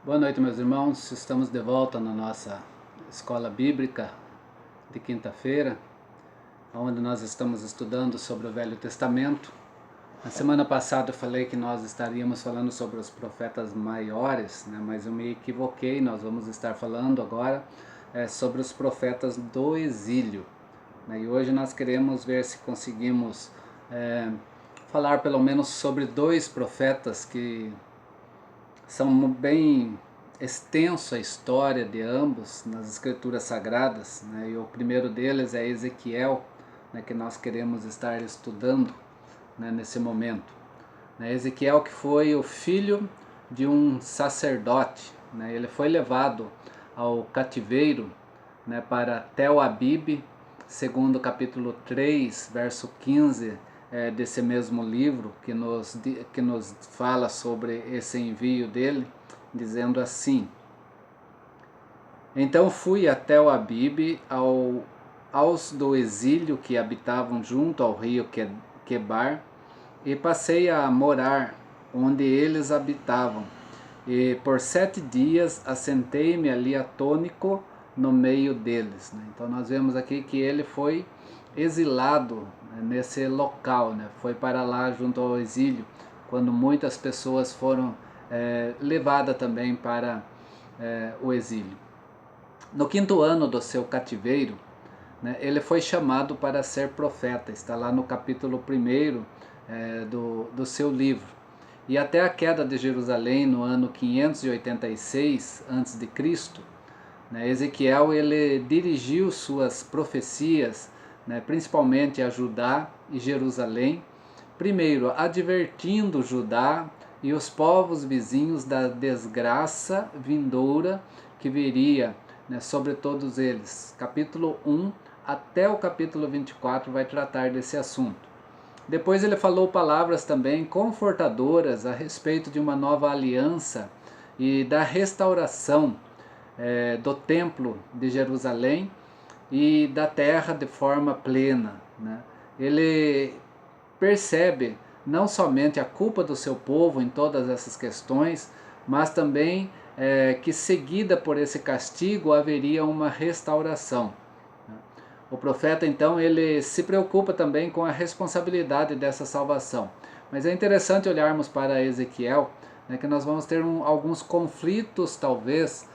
Boa noite, meus irmãos. Estamos de volta na nossa escola bíblica de quinta-feira, onde nós estamos estudando sobre o Velho Testamento. Na semana passada eu falei que nós estaríamos falando sobre os profetas maiores, mas eu me equivoquei. Nós vamos estar falando agora sobre os profetas do exílio. E hoje nós queremos ver se conseguimos falar pelo menos sobre dois profetas que são bem extenso a história de ambos nas escrituras sagradas, e o primeiro deles é Ezequiel, que nós queremos estar estudando, nesse momento. Ezequiel, que foi o filho de um sacerdote, ele foi levado ao cativeiro, para Tel Abibe, segundo o capítulo 3, verso 15, desse mesmo livro, que nos fala sobre esse envio dele, dizendo assim: Então fui a Tel Abibe, aos do exílio que habitavam junto ao rio Quebar, e passei a morar onde eles habitavam. E por 7 dias assentei-me ali atônico no meio deles. Então nós vemos aqui que ele foi exilado nesse local, foi para lá junto ao exílio, quando muitas pessoas foram levadas também para o exílio. No 5º ano do seu cativeiro, ele foi chamado para ser profeta, está lá no capítulo 1 do seu livro. E até a queda de Jerusalém no ano 586 a.C., Ezequiel ele dirigiu suas profecias, principalmente a Judá e Jerusalém, primeiro advertindo Judá e os povos vizinhos da desgraça vindoura que viria sobre todos eles. Capítulo 1 até o capítulo 24 vai tratar desse assunto. Depois ele falou palavras também confortadoras a respeito de uma nova aliança e da restauração do templo de Jerusalém e da terra de forma plena. Ele percebe não somente a culpa do seu povo em todas essas questões, mas também que seguida por esse castigo haveria uma restauração. O profeta então ele se preocupa também com a responsabilidade dessa salvação. Mas é interessante olharmos para Ezequiel, que nós vamos ter alguns conflitos talvez,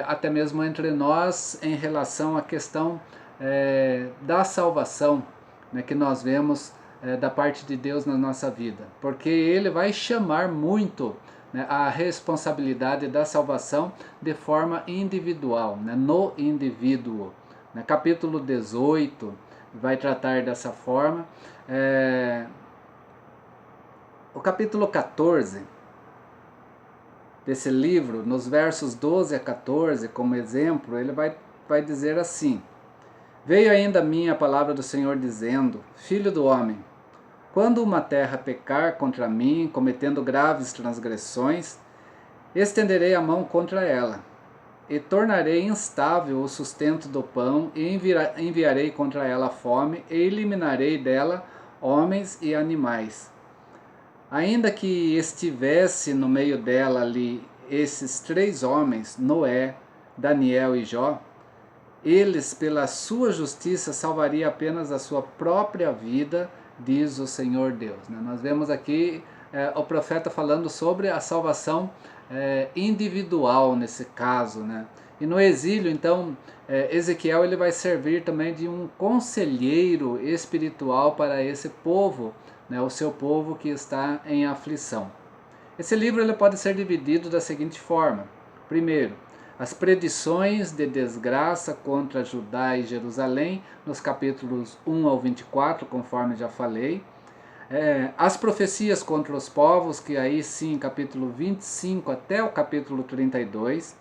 até mesmo entre nós em relação à questão da salvação, que nós vemos da parte de Deus na nossa vida. Porque ele vai chamar muito a responsabilidade da salvação de forma individual, no indivíduo. Capítulo 18 vai tratar dessa forma. O capítulo 14 desse livro, nos versos 12 a 14, como exemplo, ele vai dizer assim: Veio ainda a mim a palavra do Senhor dizendo: Filho do homem, quando uma terra pecar contra mim, cometendo graves transgressões, estenderei a mão contra ela, e tornarei instável o sustento do pão, e enviarei contra ela fome, e eliminarei dela homens e animais. Ainda que estivesse no meio dela ali esses 3 homens, Noé, Daniel e Jó, eles pela sua justiça salvaria apenas a sua própria vida, diz o Senhor Deus. Nós vemos aqui o profeta falando sobre a salvação individual nesse caso. E no exílio, então, Ezequiel ele vai servir também de um conselheiro espiritual para esse povo, o seu povo que está em aflição. Esse livro ele pode ser dividido da seguinte forma: primeiro, as predições de desgraça contra Judá e Jerusalém, nos capítulos 1 ao 24, conforme já falei. As profecias contra os povos, que aí sim, capítulo 25 até o capítulo 32.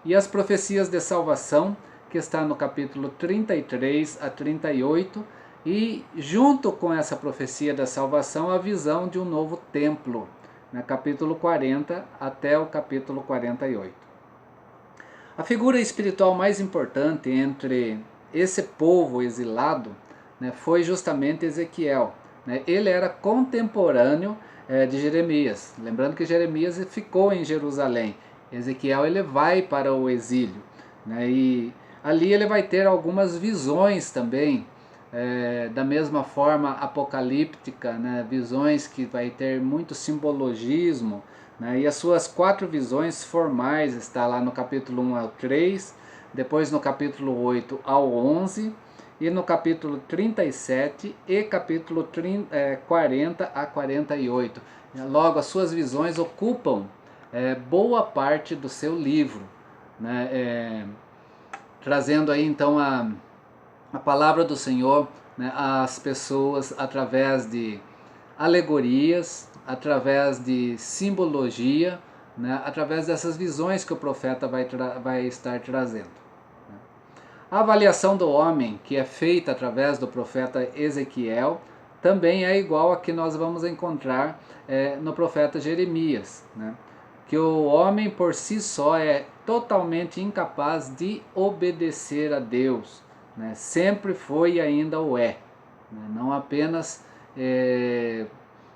E as profecias de salvação, que está no capítulo 33 a 38. E junto com essa profecia da salvação, a visão de um novo templo, capítulo 40 até o capítulo 48. A figura espiritual mais importante entre esse povo exilado foi justamente Ezequiel. Ele era contemporâneo de Jeremias. Lembrando que Jeremias ficou em Jerusalém Ezequiel ele vai para o exílio, né? E ali ele vai ter algumas visões também, da mesma forma apocalíptica, né? Visões que vai ter muito simbologismo, né? E as suas 4 visões formais está lá no capítulo 1 ao 3, depois no capítulo 8 ao 11 e no capítulo 37 e capítulo 40 a 48. Logo, as suas visões ocupam boa parte do seu livro, né? Trazendo aí então a palavra do Senhor, né, às pessoas através de alegorias, através de simbologia, né, através dessas visões que o profeta vai estar trazendo. A avaliação do homem, que é feita através do profeta Ezequiel, também é igual a que nós vamos encontrar no profeta Jeremias, né? Que o homem por si só é totalmente incapaz de obedecer a Deus, né? Sempre foi e ainda o é, né? Não apenas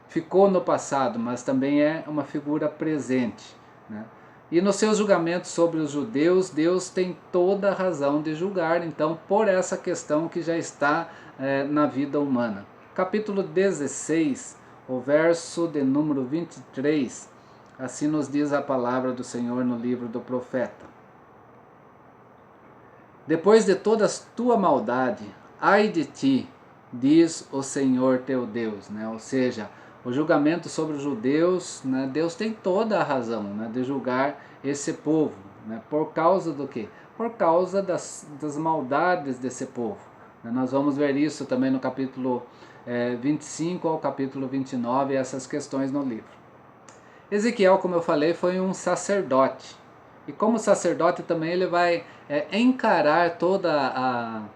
ficou no passado, mas também é uma figura presente, né? E nos seus julgamentos sobre os judeus, Deus tem toda a razão de julgar, então, por essa questão que já está na vida humana. Capítulo 16, o verso de número 23, assim nos diz a palavra do Senhor no livro do profeta. Depois de toda a tua maldade, ai de ti, diz o Senhor teu Deus, né? Ou seja, o julgamento sobre os judeus, né? Deus tem toda a razão, né, de julgar esse povo, né? Por causa do quê? Por causa das maldades desse povo, né? Nós vamos ver isso também no capítulo 25 ao capítulo 29, essas questões no livro. Ezequiel, como eu falei, foi um sacerdote. E como sacerdote também ele vai encarar toda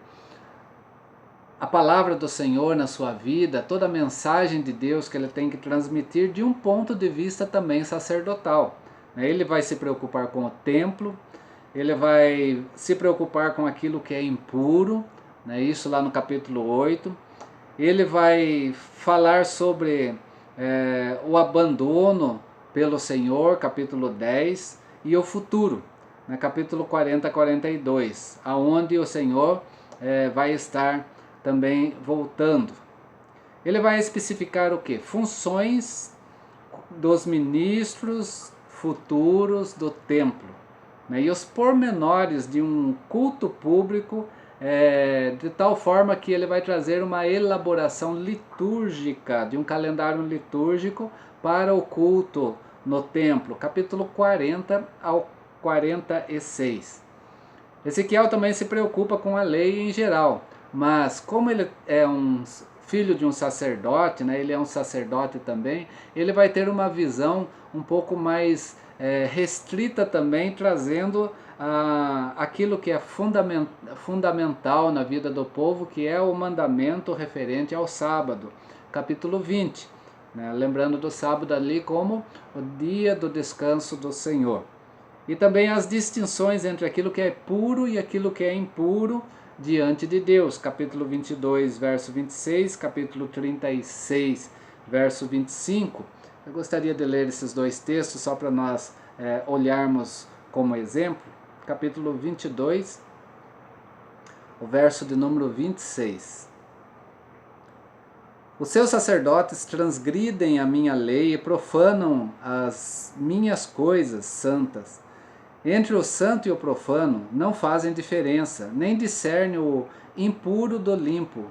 a palavra do Senhor na sua vida, toda a mensagem de Deus que ele tem que transmitir de um ponto de vista também sacerdotal. Ele vai se preocupar com o templo, ele vai se preocupar com aquilo que é impuro, isso lá no capítulo 8. Ele vai falar sobre o abandono pelo Senhor, capítulo 10, e o futuro, capítulo 40 a 42, aonde o Senhor vai estar também voltando. Ele vai especificar o que? Funções dos ministros futuros do templo, e os pormenores de um culto público, de tal forma que ele vai trazer uma elaboração litúrgica, de um calendário litúrgico para o culto no templo, capítulo 40 ao 46. Ezequiel também se preocupa com a lei em geral, mas como ele é um filho de um sacerdote, ele é um sacerdote também, ele vai ter uma visão um pouco mais restrita também, trazendo aquilo que é fundamental na vida do povo, que é o mandamento referente ao sábado, capítulo 20, lembrando do sábado ali como o dia do descanso do Senhor. E também as distinções entre aquilo que é puro e aquilo que é impuro diante de Deus. Capítulo 22, verso 26, capítulo 36, verso 25. Eu gostaria de ler esses dois textos só para nós olharmos como exemplo. Capítulo 22, o verso de número 26. Os seus sacerdotes transgridem a minha lei e profanam as minhas coisas santas. Entre o santo e o profano não fazem diferença, nem discernem o impuro do limpo,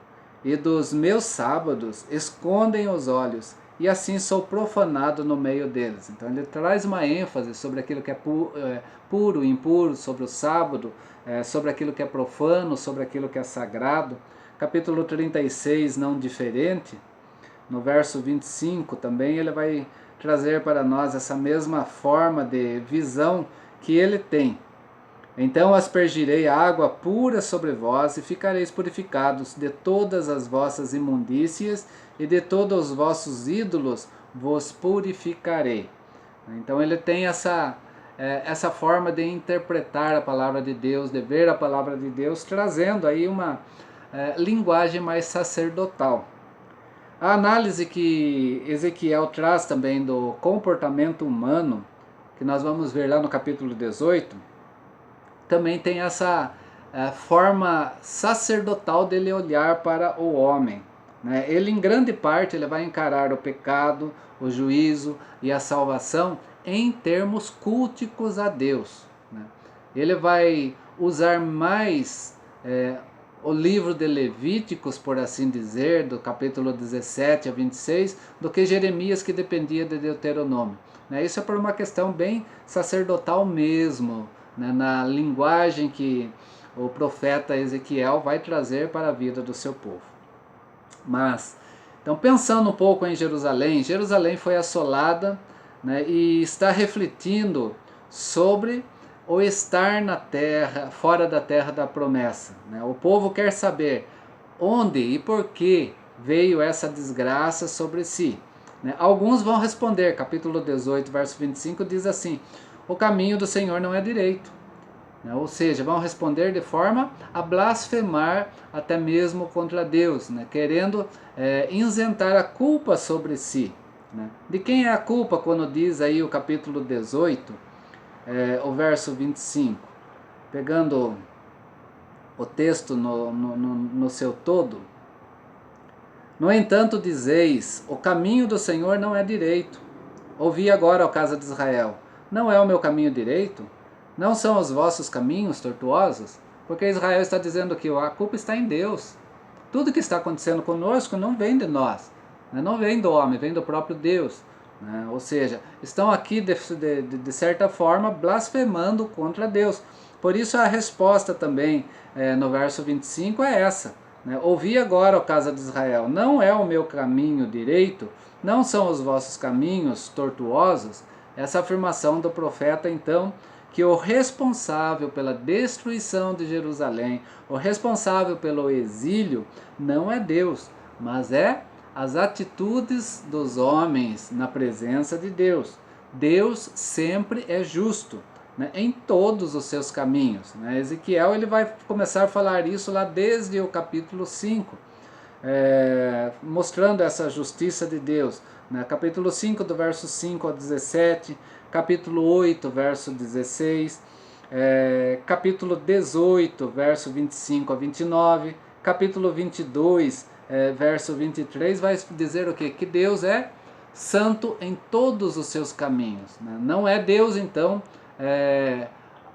e dos meus sábados escondem os olhos, e assim sou profanado no meio deles. Então ele traz uma ênfase sobre aquilo que é puro e impuro, sobre o sábado, sobre aquilo que é profano, sobre aquilo que é sagrado. Capítulo 36, não diferente, no verso 25 também ele vai trazer para nós essa mesma forma de visão que ele tem. Então aspergirei água pura sobre vós e ficareis purificados de todas as vossas imundícias e de todos os vossos ídolos vos purificarei. Então ele tem essa forma de interpretar a palavra de Deus, de ver a palavra de Deus, trazendo aí uma linguagem mais sacerdotal. A análise que Ezequiel traz também do comportamento humano que nós vamos ver lá no capítulo 18, também tem essa forma sacerdotal dele olhar para o homem. Né? Ele, em grande parte, ele vai encarar o pecado, o juízo e a salvação em termos culticos a Deus. Né? Ele vai usar mais o livro de Levíticos, por assim dizer, do capítulo 17 a 26, do que Jeremias, que dependia de Deuteronômio. Né? Isso é por uma questão bem sacerdotal mesmo, né? Na linguagem que o profeta Ezequiel vai trazer para a vida do seu povo. Mas, então, pensando um pouco em Jerusalém, Jerusalém foi assolada, né, e está refletindo sobre o estar na terra, fora da terra da promessa. Né? O povo quer saber onde e por que veio essa desgraça sobre si. Né? Alguns vão responder, capítulo 18, verso 25, diz assim: o caminho do Senhor não é direito. Né? Ou seja, vão responder de forma a blasfemar até mesmo contra Deus, né? Querendo isentar a culpa sobre si. Né? De quem é a culpa quando diz aí o capítulo 18, o verso 25? Pegando o texto no seu todo. No entanto dizeis, o caminho do Senhor não é direito. Ouvi agora, ó casa de Israel, não é o meu caminho direito? Não são os vossos caminhos tortuosos? Porque Israel está dizendo que a culpa está em Deus. Tudo que está acontecendo conosco não vem de nós, né? Não vem do homem, vem do próprio Deus. Né? Ou seja, estão aqui de certa forma blasfemando contra Deus. Por isso a resposta também no verso 25 é essa. Né? Ouvi agora, ó casa de Israel, não é o meu caminho direito, não são os vossos caminhos tortuosos. Essa afirmação do profeta, então, que o responsável pela destruição de Jerusalém, o responsável pelo exílio, não é Deus, mas é as atitudes dos homens na presença de Deus. Deus sempre é justo, né, em todos os seus caminhos. Né? Ezequiel ele vai começar a falar isso lá desde o capítulo 5, mostrando essa justiça de Deus. Né? Capítulo 5, do verso 5 ao 17, capítulo 8, verso 16, capítulo 18, verso 25 a 29, capítulo 22, verso 23, vai dizer o quê? Que Deus é santo em todos os seus caminhos. Né? Não é Deus, então,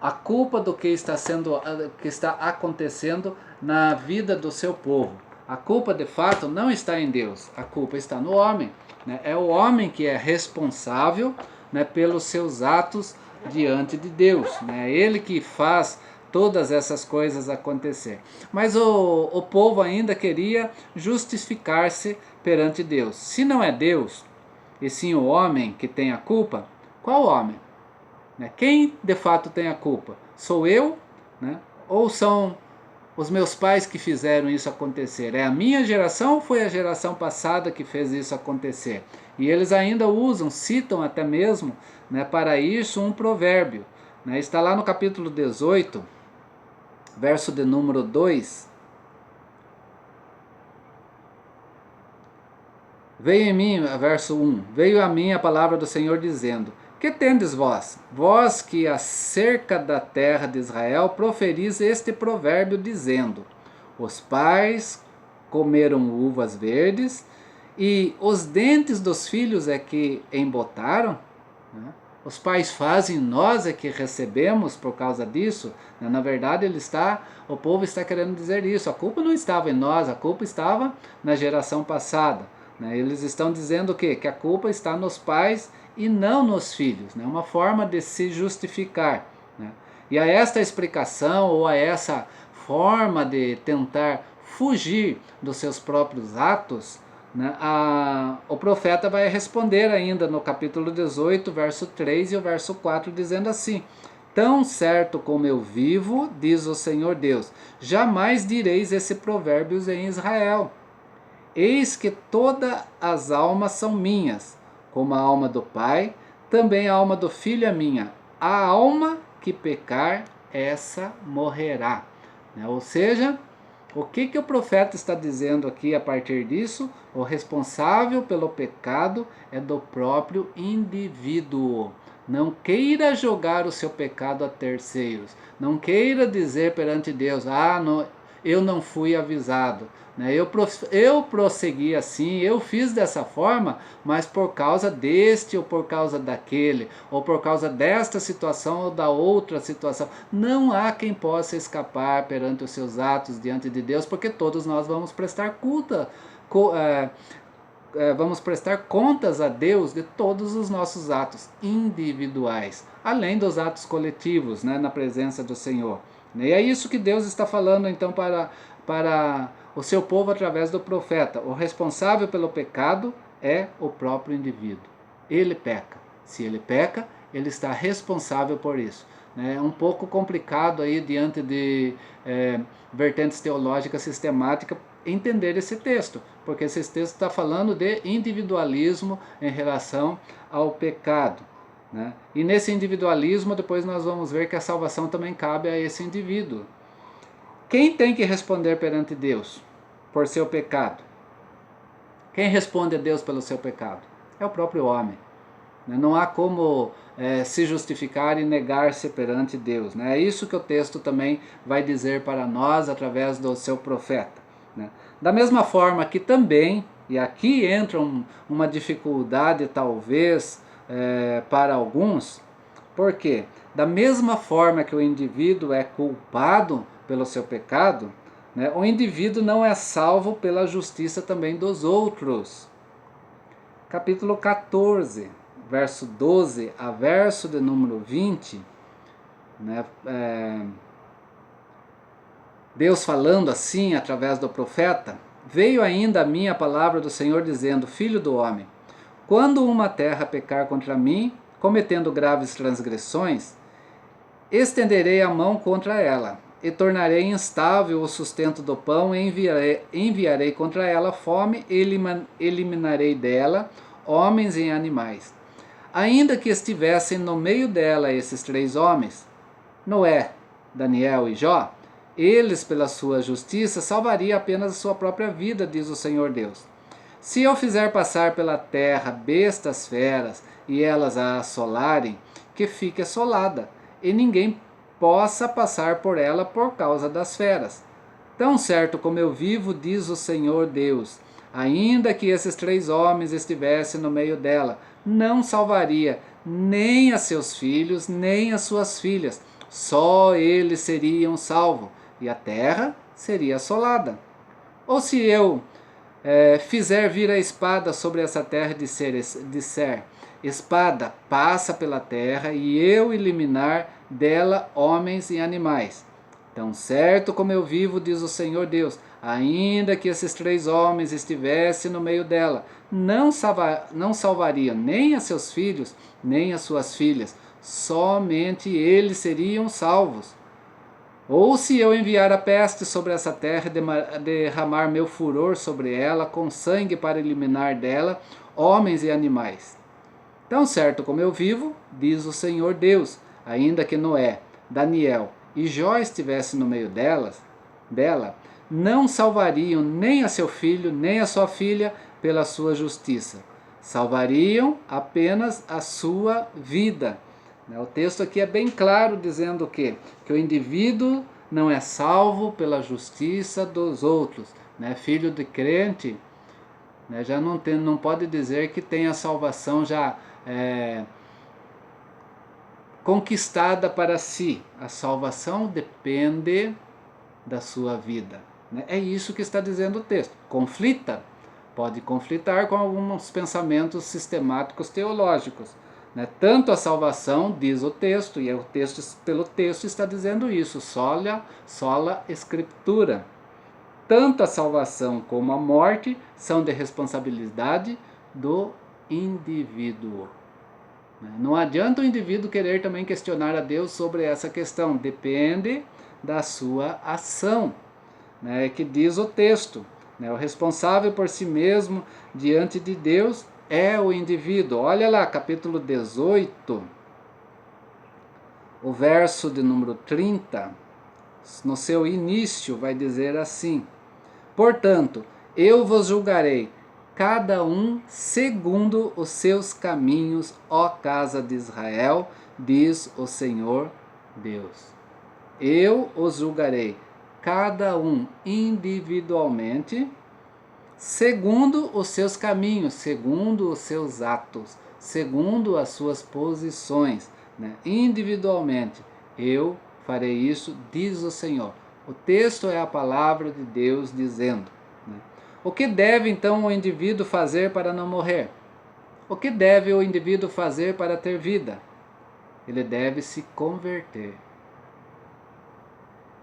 a culpa do que está acontecendo na vida do seu povo. A culpa, de fato, não está em Deus, a culpa está no homem. Né? É o homem que é responsável, né, pelos seus atos diante de Deus. Né? É ele que faz todas essas coisas acontecer. Mas o povo ainda queria justificar-se perante Deus. Se não é Deus, e sim o homem que tem a culpa, qual homem? Né? Quem de fato tem a culpa? Sou eu? Né? Ou são os meus pais que fizeram isso acontecer? É a minha geração ou foi a geração passada que fez isso acontecer? E eles ainda usam, citam até mesmo, né, para isso um provérbio. Né? Está lá no capítulo 18, verso de número 2. Veio em mim, verso 1, veio a mim a palavra do Senhor dizendo: que tendes vós? Vós que acerca da terra de Israel proferis este provérbio dizendo: os pais comeram uvas verdes e os dentes dos filhos é que embotaram? Né? Os pais fazem, nós é que recebemos por causa disso. Né? Na verdade, o povo está querendo dizer isso. A culpa não estava em nós, a culpa estava na geração passada. Né? Eles estão dizendo o quê? Que a culpa está nos pais e não nos filhos. Né? Uma forma de se justificar. Né? E a esta explicação, ou a essa forma de tentar fugir dos seus próprios atos, né, o profeta vai responder ainda no capítulo 18, verso 3 e o verso 4, dizendo assim: tão certo como eu vivo, diz o Senhor Deus, jamais direis esse provérbio em Israel. Eis que todas as almas são minhas, como a alma do Pai, também a alma do Filho é minha. A alma que pecar, essa morrerá. Ou seja, o que o profeta está dizendo aqui a partir disso? O responsável pelo pecado é do próprio indivíduo. Não queira jogar o seu pecado a terceiros. Não queira dizer perante Deus, eu não fui avisado. Né? Eu prossegui assim, eu fiz dessa forma, mas por causa deste ou por causa daquele, ou por causa desta situação ou da outra situação. Não há quem possa escapar perante os seus atos diante de Deus, porque todos nós vamos prestar vamos prestar contas a Deus de todos os nossos atos individuais, além dos atos coletivos, né, na presença do Senhor. E é isso que Deus está falando então para o seu povo através do profeta. O responsável pelo pecado é o próprio indivíduo. Ele peca. Se ele peca, ele está responsável por isso. É um pouco complicado aí diante de vertentes teológicas sistemáticas entender esse texto, porque esse texto está falando de individualismo em relação ao pecado. Né? E nesse individualismo, depois nós vamos ver que a salvação também cabe a esse indivíduo. Quem tem que responder perante Deus por seu pecado? Quem responde a Deus pelo seu pecado? É o próprio homem. Não há como se justificar e negar-se perante Deus. Né? É isso que o texto também vai dizer para nós através do seu profeta. Né? Da mesma forma que também, e aqui entra uma dificuldade talvez para alguns, porque da mesma forma que o indivíduo é culpado pelo seu pecado, né, o indivíduo não é salvo pela justiça também dos outros. Capítulo 14, verso 12 a verso de número 20, né, Deus falando assim através do profeta: veio ainda a mim a palavra do Senhor dizendo: filho do homem, quando uma terra pecar contra mim, cometendo graves transgressões, estenderei a mão contra ela, e tornarei instável o sustento do pão, e enviarei contra ela fome, e eliminarei dela homens e animais. Ainda que estivessem no meio dela esses 3 homens, Noé, Daniel e Jó, eles, pela sua justiça, salvaria apenas a sua própria vida, diz o Senhor Deus. Se eu fizer passar pela terra bestas feras, e elas a assolarem, que fique assolada, e ninguém possa passar por ela por causa das feras. Tão certo como eu vivo, diz o Senhor Deus, ainda que esses 3 homens estivessem no meio dela, não salvaria nem a seus filhos, nem as suas filhas. Só eles seriam salvos, e a terra seria assolada. Ou se eu fizer vir a espada sobre essa terra, disser, espada, passa pela terra, e eu eliminar dela homens e animais. Tão certo como eu vivo, diz o Senhor Deus, ainda que esses 3 homens estivessem no meio dela, não salvariam nem a seus filhos, nem as suas filhas, somente eles seriam salvos. Ou se eu enviar a peste sobre essa terra e derramar meu furor sobre ela, com sangue para eliminar dela homens e animais. Tão certo como eu vivo, diz o Senhor Deus, ainda que Noé, Daniel e Jó estivessem no meio dela, não salvariam nem a seu filho, nem a sua filha pela sua justiça. Salvariam apenas a sua vida. O texto aqui é bem claro dizendo que o indivíduo não é salvo pela justiça dos outros. Filho de crente já não pode dizer que tem a salvação já conquistada para si. A salvação depende da sua vida. É isso que está dizendo o texto. Conflita? Pode conflitar com alguns pensamentos sistemáticos teológicos. Tanto a salvação, diz o texto, e pelo texto está dizendo isso, sola escritura. Tanto a salvação como a morte são de responsabilidade do indivíduo. Não adianta o indivíduo querer também questionar a Deus sobre essa questão, depende da sua ação, que diz o texto. O responsável por si mesmo diante de Deus é o indivíduo. Olha lá, capítulo 18, o verso de número 30, no seu início vai dizer assim: portanto, eu vos julgarei, cada um segundo os seus caminhos, ó casa de Israel, diz o Senhor Deus. Eu os julgarei, cada um individualmente, segundo os seus caminhos, segundo os seus atos, segundo as suas posições, né? Individualmente, eu farei isso, diz o Senhor. O texto é a palavra de Deus dizendo, né? O que deve então o indivíduo fazer para não morrer? O que deve o indivíduo fazer para ter vida? Ele deve se converter.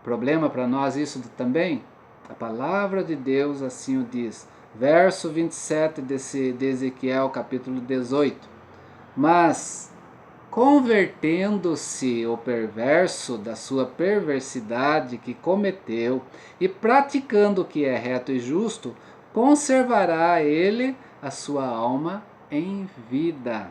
Problema para nós isso também? A palavra de Deus assim o diz. Verso 27 de Ezequiel, capítulo 18. Mas, convertendo-se o perverso da sua perversidade que cometeu, e praticando o que é reto e justo, conservará ele a sua alma em vida.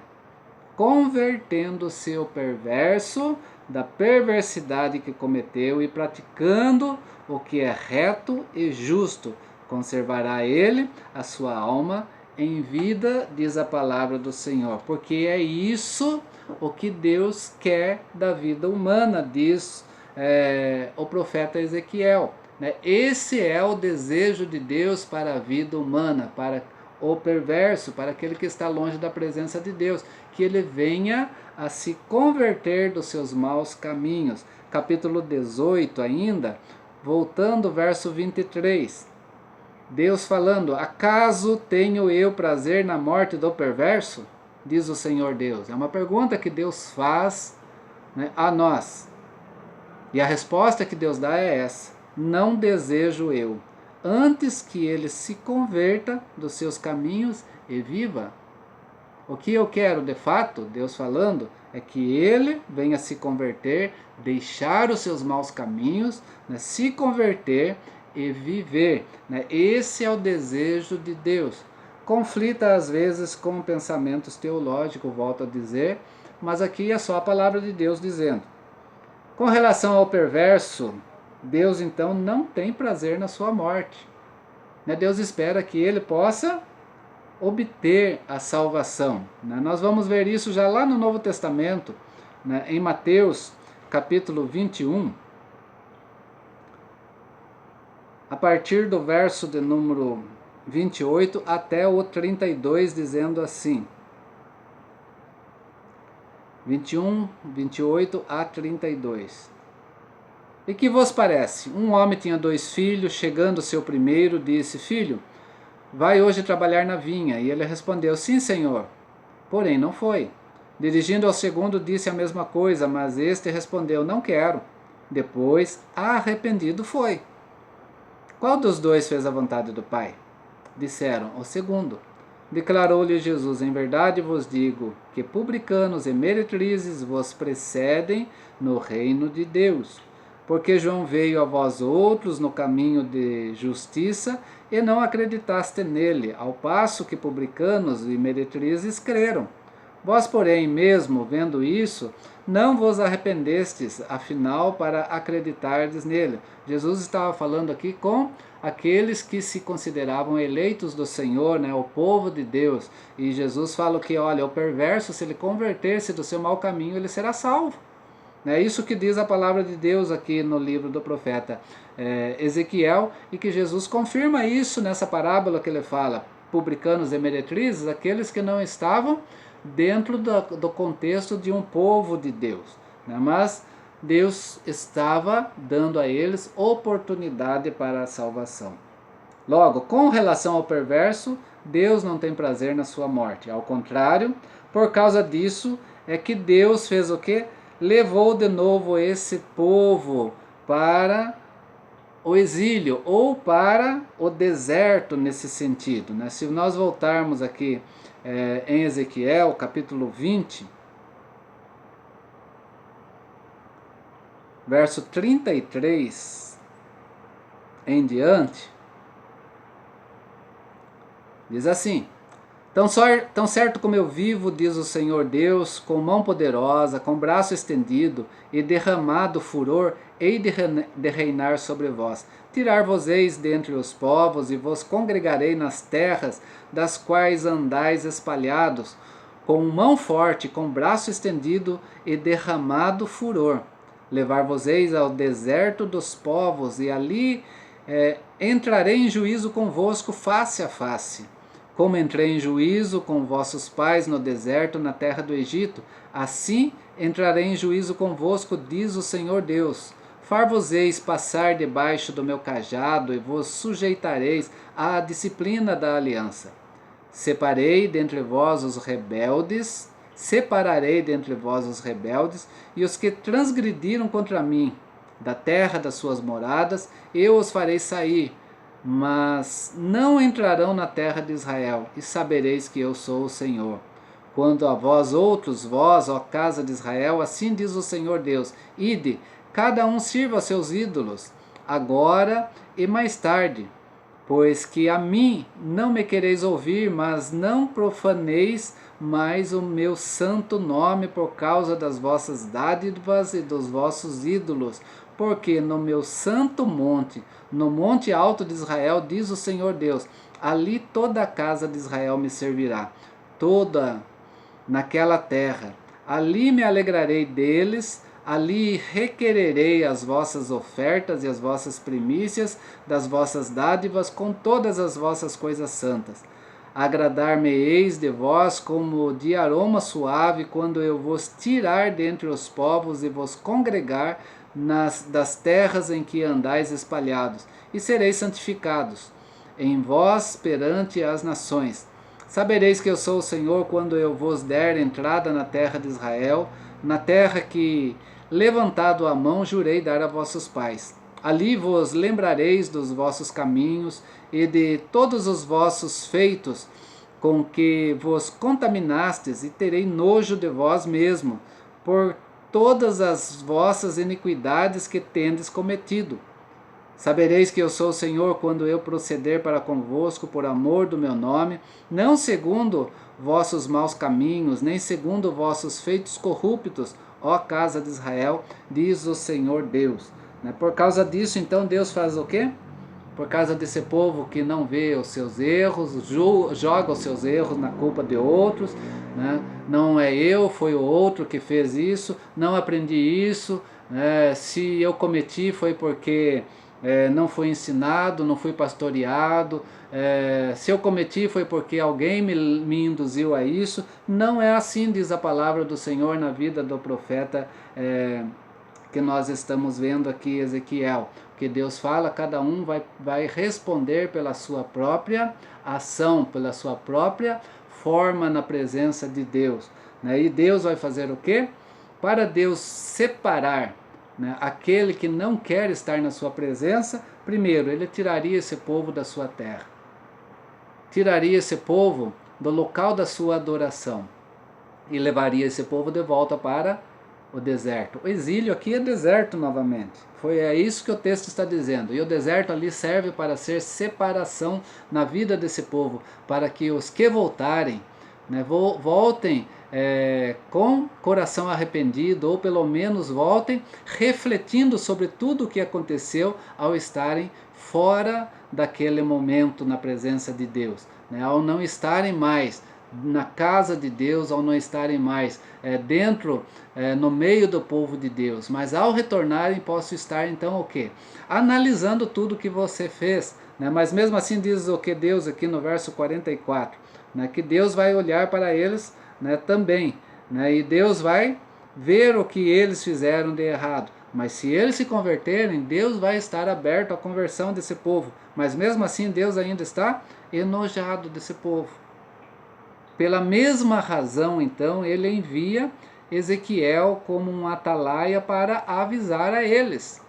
Convertendo-se o perverso da perversidade que cometeu e praticando o que é reto e justo, conservará ele a sua alma em vida, diz a palavra do Senhor. Porque é isso o que Deus quer da vida humana, diz o profeta Ezequiel. Esse é o desejo de Deus para a vida humana, para o perverso, para aquele que está longe da presença de Deus, que ele venha a se converter dos seus maus caminhos. Capítulo 18 ainda, voltando verso 23. Deus falando: acaso tenho eu prazer na morte do perverso? Diz o Senhor Deus. É uma pergunta que Deus faz, né, a nós. E a resposta que Deus dá é essa: não desejo eu, antes que ele se converta dos seus caminhos e viva. O que eu quero, de fato, Deus falando, é que ele venha se converter, deixar os seus maus caminhos, né, se converter e viver. Né? Esse é o desejo de Deus. Conflita às vezes com pensamentos teológicos, volto a dizer, mas aqui é só a palavra de Deus dizendo. Com relação ao perverso, Deus então não tem prazer na sua morte. Né? Deus espera que ele possa obter a salvação. Né? Nós vamos ver isso já lá no Novo Testamento, né? Em Mateus capítulo 21, a partir do verso de número 28 até o 32, dizendo assim, 21, 28 a 32. E que vos parece? Um homem tinha 2 filhos, chegando seu primeiro, disse: filho, vai hoje trabalhar na vinha. E ele respondeu: sim, senhor. Porém não foi. Dirigindo ao segundo, disse a mesma coisa, mas este respondeu: não quero. Depois, arrependido, foi. Qual dos dois fez a vontade do Pai? Disseram: o segundo. Declarou-lhe Jesus: em verdade vos digo que publicanos e meretrizes vos precedem no reino de Deus. Porque João veio a vós outros no caminho de justiça e não acreditaste nele, ao passo que publicanos e meretrizes creram. Vós, porém, mesmo vendo isso, não vos arrependestes, afinal, para acreditardes nele. Jesus estava falando aqui com aqueles que se consideravam eleitos do Senhor, né, o povo de Deus. E Jesus fala que, olha, o perverso, se ele converter-se do seu mau caminho, ele será salvo. É isso que diz a palavra de Deus aqui no livro do profeta Ezequiel, e que Jesus confirma isso nessa parábola que ele fala. Publicanos e meretrizes, aqueles que não estavam dentro do contexto de um povo de Deus, né? Mas Deus estava dando a eles oportunidade para a salvação. Logo, com relação ao perverso, Deus não tem prazer na sua morte. Ao contrário, por causa disso é que Deus fez o quê? Levou de novo esse povo para o exílio ou para o deserto nesse sentido. Né? Se nós voltarmos aqui em Ezequiel, capítulo 20, verso 33 em diante, diz assim: Tão certo como eu vivo, diz o Senhor Deus, com mão poderosa, com braço estendido e derramado furor, hei de reinar sobre vós. Tirar-vos-eis dentre os povos e vos congregarei nas terras das quais andais espalhados, com mão forte, com braço estendido e derramado furor. Levar-vos-eis ao deserto dos povos e ali entrarei em juízo convosco face a face. Como entrei em juízo com vossos pais no deserto, na terra do Egito, assim entrarei em juízo convosco, diz o Senhor Deus. Far-vos-eis passar debaixo do meu cajado e vos sujeitareis à disciplina da aliança. Separarei dentre vós os rebeldes e os que transgrediram contra mim, da terra das suas moradas, eu os farei sair, mas não entrarão na terra de Israel, e sabereis que eu sou o Senhor. Quanto a vós outros, vós, ó casa de Israel, assim diz o Senhor Deus: ide, cada um sirva aos seus ídolos, agora e mais tarde, pois que a mim não me quereis ouvir, mas não profaneis mais o meu santo nome por causa das vossas dádivas e dos vossos ídolos, porque no meu santo monte, no monte alto de Israel, diz o Senhor Deus, ali toda a casa de Israel me servirá, toda naquela terra. Ali me alegrarei deles, ali requererei as vossas ofertas e as vossas primícias das vossas dádivas com todas as vossas coisas santas. Agradar-me-eis de vós como de aroma suave, quando eu vos tirar dentre os povos e vos congregar das terras em que andais espalhados, e sereis santificados em vós perante as nações. Sabereis que eu sou o Senhor quando eu vos der entrada na terra de Israel, na terra que, levantado a mão, jurei dar a vossos pais. Ali vos lembrareis dos vossos caminhos e de todos os vossos feitos com que vos contaminastes, e terei nojo de vós mesmo, por todas as vossas iniquidades que tendes cometido. Sabereis que eu sou o Senhor quando eu proceder para convosco por amor do meu nome, não segundo vossos maus caminhos, nem segundo vossos feitos corruptos, ó casa de Israel, diz o Senhor Deus. Por causa disso, então, Deus faz o quê? Por causa desse povo que não vê os seus erros, joga os seus erros na culpa de outros, né? Não é eu, foi o outro que fez isso, não aprendi isso, se eu cometi foi porque não fui ensinado, não fui pastoreado, se eu cometi foi porque alguém me induziu a isso. Não é assim, diz a palavra do Senhor na vida do profeta que nós estamos vendo aqui, Ezequiel. Que Deus fala, cada um vai responder pela sua própria ação, pela sua própria forma na presença de Deus. E Deus vai fazer o quê? Para Deus separar aquele que não quer estar na sua presença, primeiro, ele tiraria esse povo da sua terra. Tiraria esse povo do local da sua adoração e levaria esse povo de volta para o deserto. O exílio aqui é deserto novamente. É isso que o texto está dizendo. E o deserto ali serve para ser separação na vida desse povo, para que os que voltarem, voltem com coração arrependido, ou pelo menos voltem refletindo sobre tudo o que aconteceu ao estarem fora daquele momento na presença de Deus, ao não estarem mais na casa de Deus, ao não estarem mais dentro, no meio do povo de Deus, mas ao retornarem posso estar então o quê? Analisando tudo que você fez, mas mesmo assim diz o que Deus aqui no verso 44, que Deus vai olhar para eles também, e Deus vai ver o que eles fizeram de errado, mas se eles se converterem, Deus vai estar aberto à conversão desse povo, mas mesmo assim Deus ainda está enojado desse povo. Pela mesma razão, então, ele envia Ezequiel como um atalaia para avisar a eles.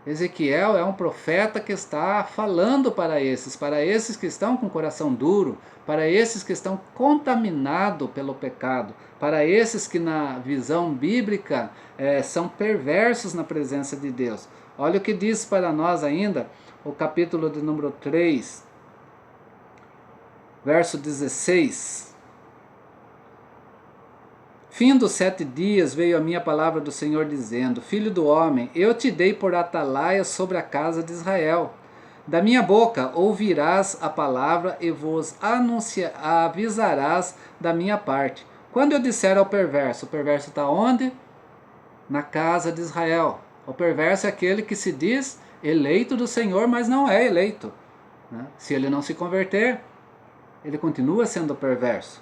Ezequiel é um profeta que está falando para esses que estão com o coração duro, para esses que estão contaminados pelo pecado, para esses que na visão bíblica são perversos na presença de Deus. Olha o que diz para nós ainda o capítulo de número 3, Verso 16. Fim dos 7 dias veio a minha palavra do Senhor dizendo: Filho do homem, eu te dei por atalaia sobre a casa de Israel. Da minha boca ouvirás a palavra e vos avisarás da minha parte. Quando eu disser ao perverso, o perverso está onde? Na casa de Israel. O perverso é aquele que se diz eleito do Senhor, mas não é eleito, né? Se ele não se converter, ele continua sendo perverso.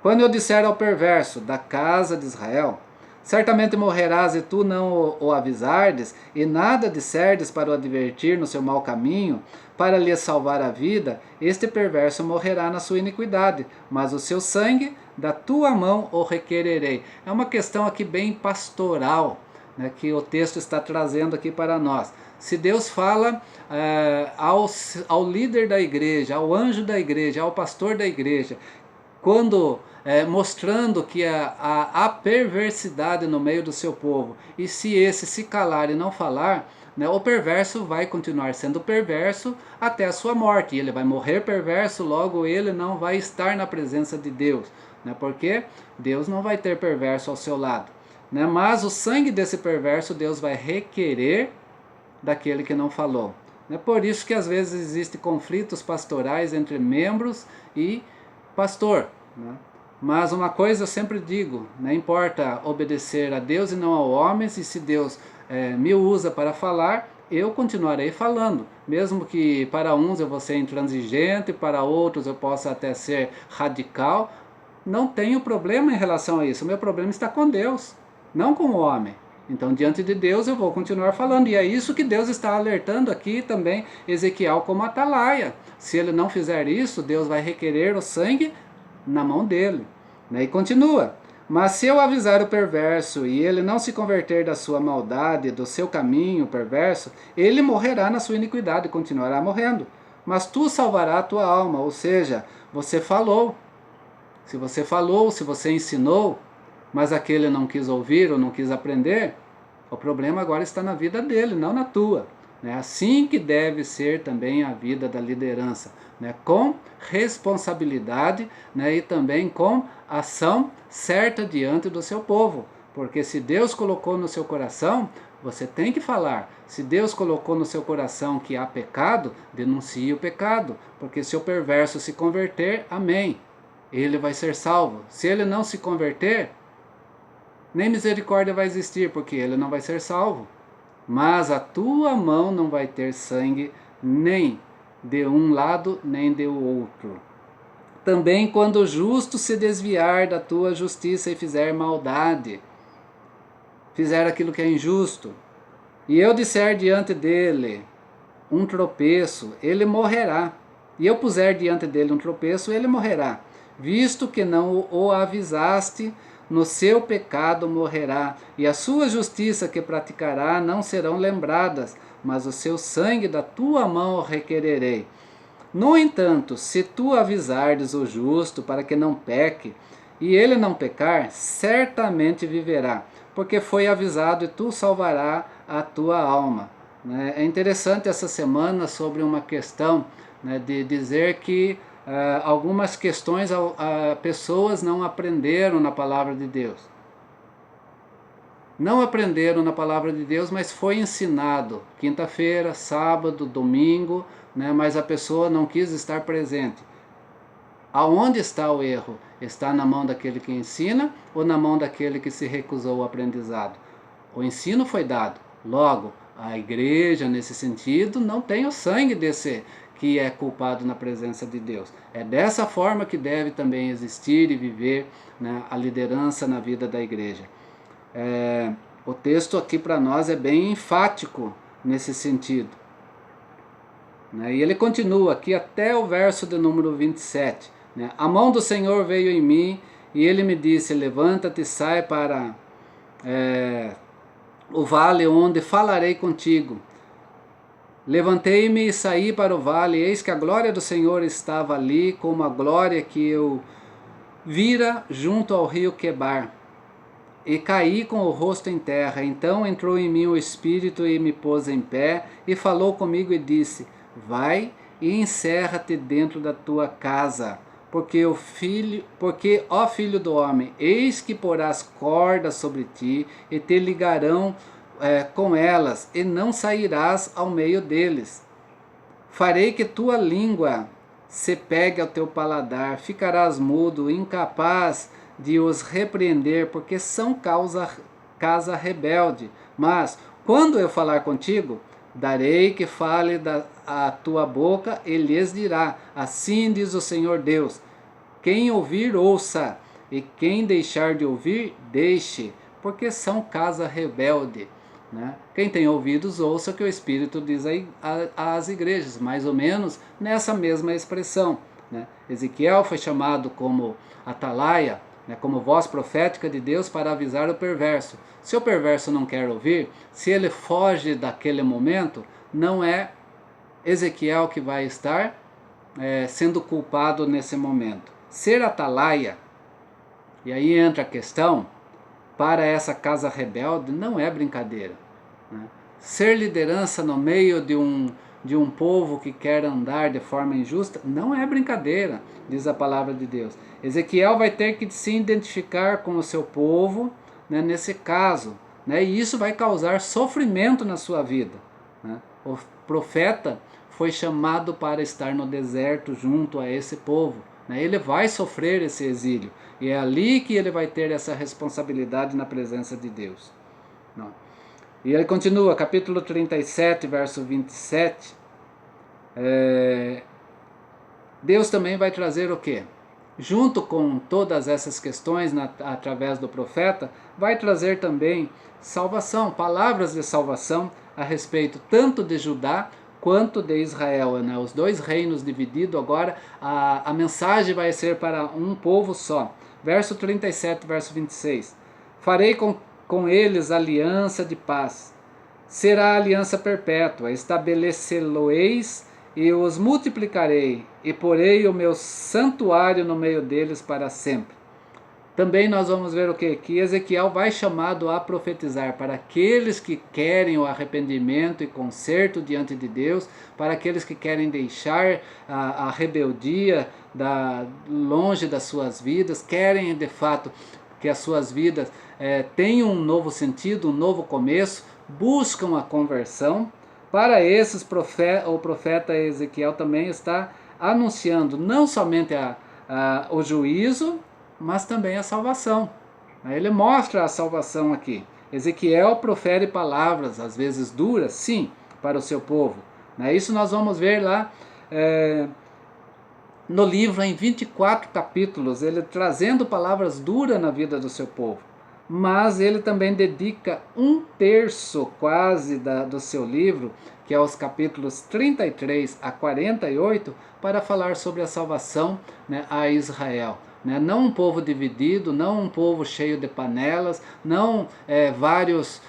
Quando eu disser ao perverso da casa de Israel, certamente morrerás e tu não o avisardes, e nada disserdes para o advertir no seu mau caminho, para lhe salvar a vida, este perverso morrerá na sua iniquidade, mas o seu sangue da tua mão o requererei. É uma questão aqui bem pastoral, né, que o texto está trazendo aqui para nós. Se Deus fala ao líder da igreja, ao anjo da igreja, ao pastor da igreja, quando mostrando que há perversidade no meio do seu povo, e se esse se calar e não falar, né, o perverso vai continuar sendo perverso até a sua morte, e ele vai morrer perverso, logo ele não vai estar na presença de Deus, né, porque Deus não vai ter perverso ao seu lado, né, mas o sangue desse perverso Deus vai requerer daquele que não falou. É por isso que às vezes existem conflitos pastorais entre membros e pastor, né? Mas uma coisa eu sempre digo, não importa obedecer a Deus e não a homens, e se Deus me usa para falar, eu continuarei falando, mesmo que para uns eu vou ser intransigente, para outros eu possa até ser radical, não tenho problema em relação a isso, o meu problema está com Deus, não com o homem. Então, diante de Deus, eu vou continuar falando. E é isso que Deus está alertando aqui também, Ezequiel como atalaia. Se ele não fizer isso, Deus vai requerer o sangue na mão dele. E continua. Mas se eu avisar o perverso e ele não se converter da sua maldade, do seu caminho perverso, ele morrerá na sua iniquidade, continuará morrendo. Mas tu salvarás a tua alma, ou seja, você falou. Se você falou, se você ensinou, mas aquele não quis ouvir ou não quis aprender, o problema agora está na vida dele, não na tua. É assim que deve ser também a vida da liderança, né? Com responsabilidade, né? E também com ação certa diante do seu povo. Porque se Deus colocou no seu coração, você tem que falar. Se Deus colocou no seu coração que há pecado, denuncie o pecado. Porque se o perverso se converter, amém, ele vai ser salvo. Se ele não se converter, nem misericórdia vai existir, porque ele não vai ser salvo. Mas a tua mão não vai ter sangue, nem de um lado, nem do outro. Também quando o justo se desviar da tua justiça e fizer maldade, fizer aquilo que é injusto, e eu disser diante dele um tropeço, ele morrerá. E eu puser diante dele um tropeço, ele morrerá. Visto que não o avisaste, no seu pecado morrerá, e a sua justiça que praticará não serão lembradas, mas o seu sangue da tua mão o requererei. No entanto, se tu avisardes o justo para que não peque, e ele não pecar, certamente viverá, porque foi avisado e tu salvará a tua alma. É interessante essa semana sobre uma questão, né, de dizer que algumas questões pessoas não aprenderam na palavra de Deus. Não aprenderam na palavra de Deus, mas foi ensinado quinta-feira, sábado, domingo, né, mas a pessoa não quis estar presente. Aonde está o erro? Está na mão daquele que ensina ou na mão daquele que se recusou ao aprendizado? O ensino foi dado, logo, a igreja, nesse sentido, não tem o sangue desse que é culpado na presença de Deus. É dessa forma que deve também existir e viver, né, a liderança na vida da igreja. O texto aqui para nós é bem enfático nesse sentido. Né? E ele continua aqui até o verso de número 27. Né? A mão do Senhor veio em mim e ele me disse: levanta-te e sai para o vale onde falarei contigo. Levantei-me e saí para o vale, e eis que a glória do Senhor estava ali, como a glória que eu vira junto ao rio Quebar. E caí com o rosto em terra. Então entrou em mim o Espírito e me pôs em pé, e falou comigo e disse: vai e encerra-te dentro da tua casa, Porque, ó filho do homem, eis que porás cordas sobre ti, e te ligarão com elas, e não sairás ao meio deles. Farei que tua língua se pegue ao teu paladar, ficarás mudo, incapaz de os repreender, porque são casa rebelde. Mas, quando eu falar contigo, darei que fale a tua boca, e lhes dirá: assim diz o Senhor Deus. Quem ouvir, ouça, e quem deixar de ouvir, deixe, porque são casa rebelde. Né? Quem tem ouvidos, ouça o que o Espírito diz às igrejas, mais ou menos nessa mesma expressão. Né? Ezequiel foi chamado como atalaia, né, como voz profética de Deus para avisar o perverso. Se o perverso não quer ouvir, se ele foge daquele momento, não é Ezequiel que vai estar sendo culpado nesse momento. Ser atalaia, e aí entra a questão, para essa casa rebelde não é brincadeira. Né? Ser liderança no meio de um povo que quer andar de forma injusta não é brincadeira, diz a palavra de Deus. Ezequiel vai ter que se identificar com o seu povo, né, nesse caso, né, e isso vai causar sofrimento na sua vida. Né? O profeta foi chamado para estar no deserto junto a esse povo. Ele vai sofrer esse exílio, e é ali que ele vai ter essa responsabilidade na presença de Deus. E ele continua, capítulo 37, verso 27, Deus também vai trazer o quê? Junto com todas essas questões, através do profeta, vai trazer também salvação, palavras de salvação a respeito tanto de Judá quanto de Israel, né? Os dois reinos divididos, agora a mensagem vai ser para um povo só. Verso 37, verso 26. Farei com eles aliança de paz. Será aliança perpétua, estabelecê-lo-eis e os multiplicarei, e porei o meu santuário no meio deles para sempre. Também nós vamos ver o quê? Que Ezequiel vai chamado a profetizar para aqueles que querem o arrependimento e conserto diante de Deus, para aqueles que querem deixar a rebeldia longe das suas vidas, querem de fato que as suas vidas tenham um novo sentido, um novo começo, buscam a conversão. Para esses, o profeta Ezequiel também está anunciando não somente o juízo, mas também a salvação. Ele mostra a salvação aqui. Ezequiel profere palavras, às vezes duras, sim, para o seu povo. Isso nós vamos ver lá no livro, em 24 capítulos, ele trazendo palavras duras na vida do seu povo. Mas ele também dedica 1/3 quase do seu livro, que é os capítulos 33 a 48, para falar sobre a salvação, né, a Israel. Não um povo dividido, não um povo cheio de panelas, não vários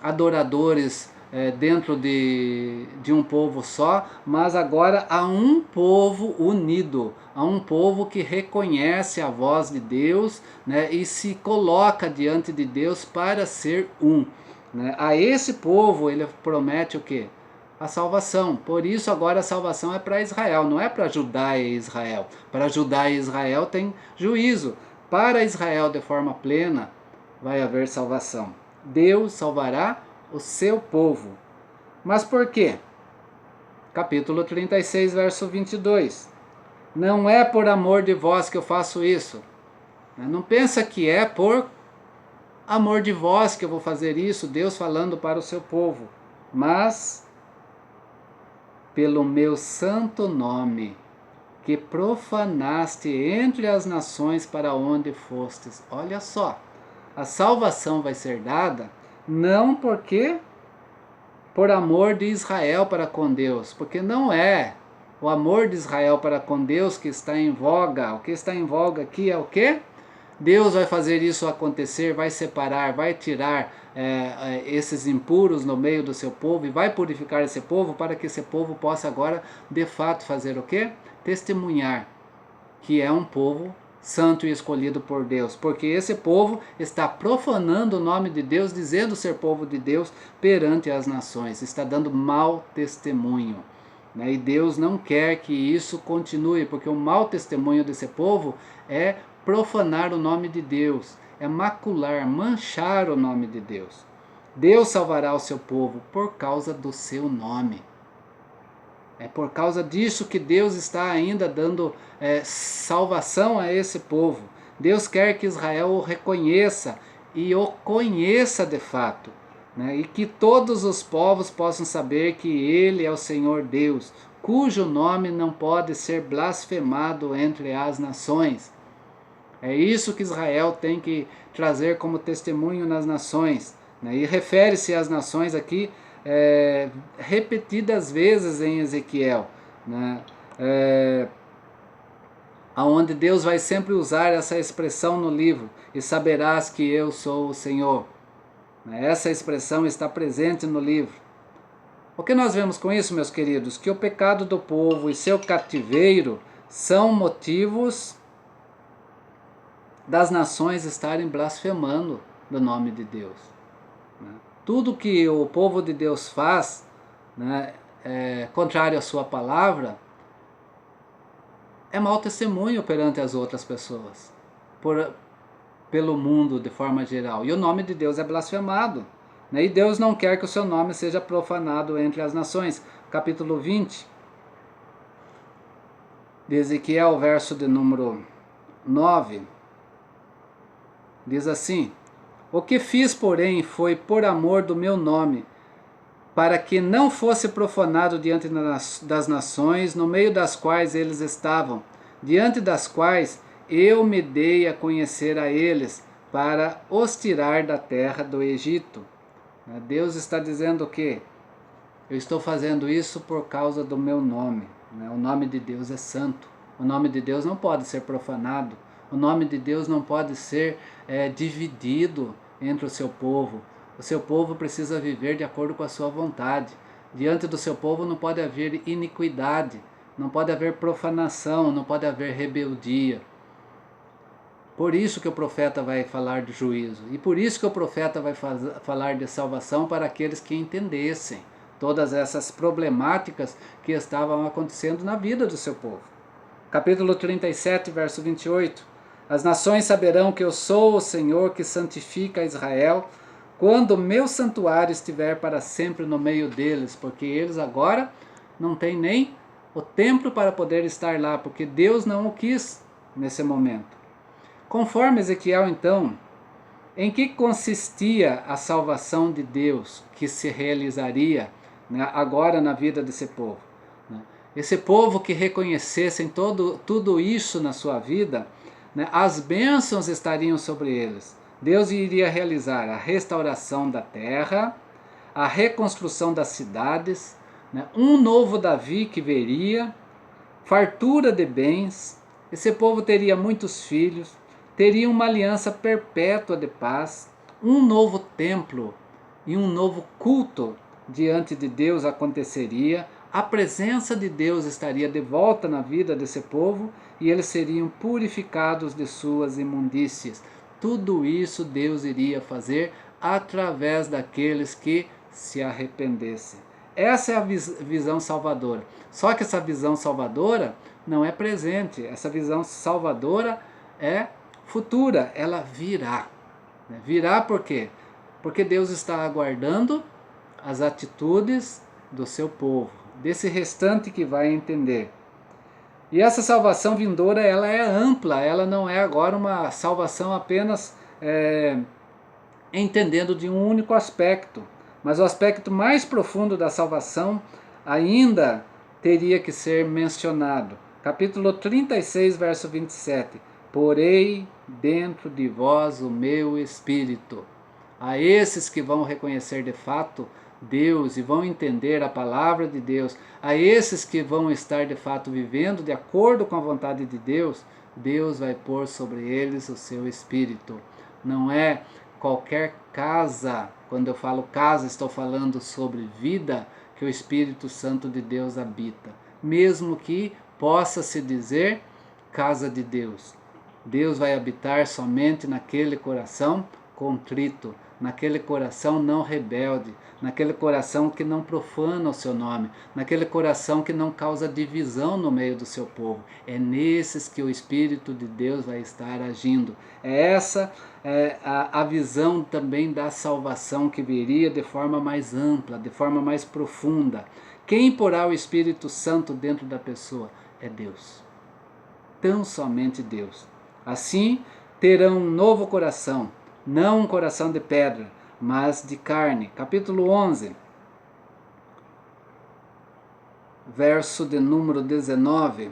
adoradores dentro de um povo só, mas agora há um povo unido, há um povo que reconhece a voz de Deus, né, e se coloca diante de Deus para ser um. A esse povo ele promete o quê? A salvação. Por isso agora a salvação é para Israel, não é para Judá e Israel. Para Judá e Israel tem juízo. Para Israel de forma plena vai haver salvação. Deus salvará o seu povo. Mas por quê? Capítulo 36, verso 22. Não é por amor de vós que eu faço isso. Não pensa que é por amor de vós que eu vou fazer isso, Deus falando para o seu povo. Mas pelo meu santo nome, que profanaste entre as nações para onde fostes. Olha só, a salvação vai ser dada não porque por amor de Israel para com Deus, porque não é o amor de Israel para com Deus que está em voga. O que está em voga aqui é o quê? Deus vai fazer isso acontecer, vai separar, vai tirar esses impuros no meio do seu povo e vai purificar esse povo para que esse povo possa agora de fato fazer o quê? Testemunhar que é um povo santo e escolhido por Deus, porque esse povo está profanando o nome de Deus, dizendo ser povo de Deus perante as nações, está dando mau testemunho. né? E Deus não quer que isso continue, porque o mau testemunho desse povo é profanar o nome de Deus, é macular, manchar o nome de Deus. Deus salvará o seu povo por causa do seu nome. É por causa disso que Deus está ainda dando salvação a esse povo. Deus quer que Israel o reconheça e o conheça de fato, né? E que todos os povos possam saber que Ele é o Senhor Deus, cujo nome não pode ser blasfemado entre as nações. É isso que Israel tem que trazer como testemunho nas nações, né? E refere-se às nações aqui repetidas vezes em Ezequiel, né? Onde Deus vai sempre usar essa expressão no livro, e saberás que eu sou o Senhor. Essa expressão está presente no livro. O que nós vemos com isso, meus queridos? Que o pecado do povo e seu cativeiro são motivos das nações estarem blasfemando do nome de Deus. Tudo que o povo de Deus faz, né, contrário à sua palavra, é mau testemunho perante as outras pessoas, pelo mundo de forma geral. E o nome de Deus é blasfemado, né? E Deus não quer que o seu nome seja profanado entre as nações. Capítulo 20 de Ezequiel, verso de número 9, diz assim: o que fiz, porém, foi por amor do meu nome, para que não fosse profanado diante das nações, no meio das quais eles estavam, diante das quais eu me dei a conhecer a eles, para os tirar da terra do Egito. Deus está dizendo que eu estou fazendo isso por causa do meu nome. O nome de Deus é santo. O nome de Deus não pode ser profanado. O nome de Deus não pode ser dividido entre o seu povo. O seu povo precisa viver de acordo com a sua vontade. Diante do seu povo não pode haver iniquidade, não pode haver profanação, não pode haver rebeldia. Por isso que o profeta vai falar de juízo. E por isso que o profeta vai falar de salvação para aqueles que entendessem todas essas problemáticas que estavam acontecendo na vida do seu povo. Capítulo 37, verso 28. As nações saberão que eu sou o Senhor que santifica Israel, quando o meu santuário estiver para sempre no meio deles, porque eles agora não têm nem o templo para poder estar lá, porque Deus não o quis nesse momento. Conforme Ezequiel, então, em que consistia a salvação de Deus que se realizaria, né, agora na vida desse povo? Esse povo que reconhecessem tudo isso na sua vida, né, as bênçãos estariam sobre eles. Deus iria realizar a restauração da terra, a reconstrução das cidades, né, um novo Davi que viria, fartura de bens. Esse povo teria muitos filhos, teria uma aliança perpétua de paz, um novo templo e um novo culto diante de Deus aconteceria. A presença de Deus estaria de volta na vida desse povo e eles seriam purificados de suas imundícias. Tudo isso Deus iria fazer através daqueles que se arrependessem. Essa é a visão salvadora. Só que essa visão salvadora não é presente. Essa visão salvadora é futura. Ela virá. Virá por quê? Porque Deus está aguardando as atitudes do seu povo, desse restante que vai entender. E essa salvação vindoura, ela é ampla, ela não é agora uma salvação apenas entendendo de um único aspecto, mas o aspecto mais profundo da salvação ainda teria que ser mencionado. Capítulo 36, verso 27. Porei dentro de vós o meu espírito. A esses que vão reconhecer de fato Deus e vão entender a palavra de Deus, a esses que vão estar de fato vivendo de acordo com a vontade de Deus, Deus vai pôr sobre eles o seu espírito. Não é qualquer casa, quando eu falo casa, estou falando sobre vida, que o Espírito Santo de Deus habita. Mesmo que possa se dizer casa de Deus. Deus vai habitar somente naquele coração contrito, naquele coração não rebelde, naquele coração que não profana o seu nome, naquele coração que não causa divisão no meio do seu povo. É nesses que o Espírito de Deus vai estar agindo. É essa a visão também da salvação que viria de forma mais ampla, de forma mais profunda. Quem porá o Espírito Santo dentro da pessoa? É Deus. Tão somente Deus. Assim, terão um novo coração, não um coração de pedra, mas de carne. Capítulo 11, verso de número 19.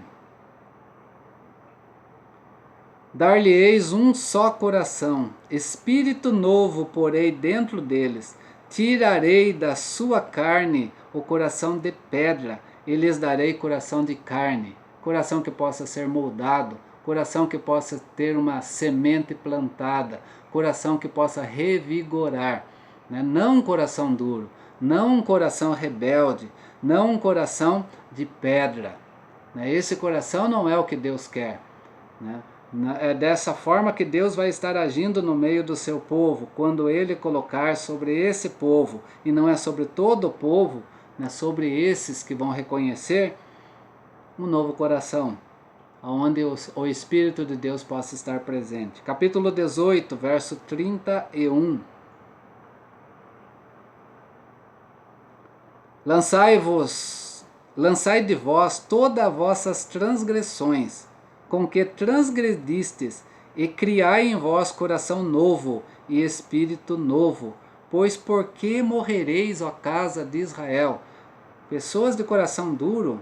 Dar-lhe-eis um só coração, espírito novo porei dentro deles. Tirarei da sua carne o coração de pedra e lhes darei coração de carne, coração que possa ser moldado, coração que possa ter uma semente plantada, coração que possa revigorar, né? Não um coração duro, não um coração rebelde, não um coração de pedra, né? Esse coração não é o que Deus quer, né? É dessa forma que Deus vai estar agindo no meio do seu povo, quando Ele colocar sobre esse povo, e não é sobre todo o povo, né, sobre esses que vão reconhecer, um novo coração, onde o Espírito de Deus possa estar presente. Capítulo 18, verso 31. Lançai de vós todas as vossas transgressões, com que transgredistes, e criai em vós coração novo e espírito novo. Pois por que morrereis, ó casa de Israel? Pessoas de coração duro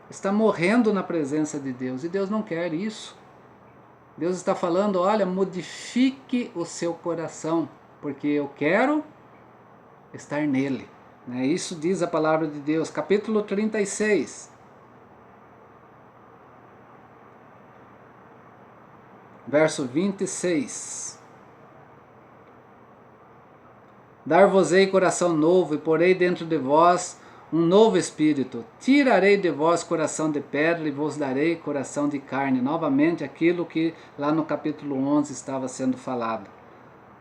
estão morrendo na presença de Deus, e Deus não quer isso. Deus está falando, olha, modifique o seu coração, porque eu quero estar nele. Isso diz a palavra de Deus, capítulo 36. Verso 26. Dar-vos-ei coração novo, e porei dentro de vós um novo espírito. Tirarei de vós coração de pedra, e vos darei coração de carne. Novamente aquilo que lá no capítulo 11 estava sendo falado.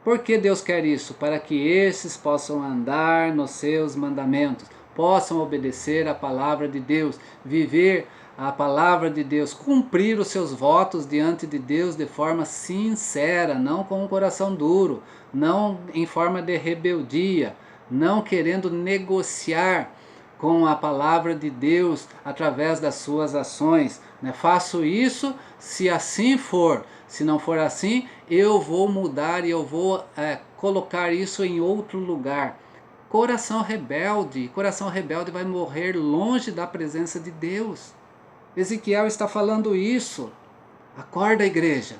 Por que Deus quer isso? Para que esses possam andar nos seus mandamentos, possam obedecer a palavra de Deus, viver a palavra de Deus, cumprir os seus votos diante de Deus de forma sincera, não com um coração duro, não em forma de rebeldia, não querendo negociar com a palavra de Deus através das suas ações. Faço isso se assim for. Se não for assim, eu vou mudar e eu vou colocar isso em outro lugar. Coração rebelde vai morrer longe da presença de Deus. Ezequiel está falando isso. Acorda, igreja.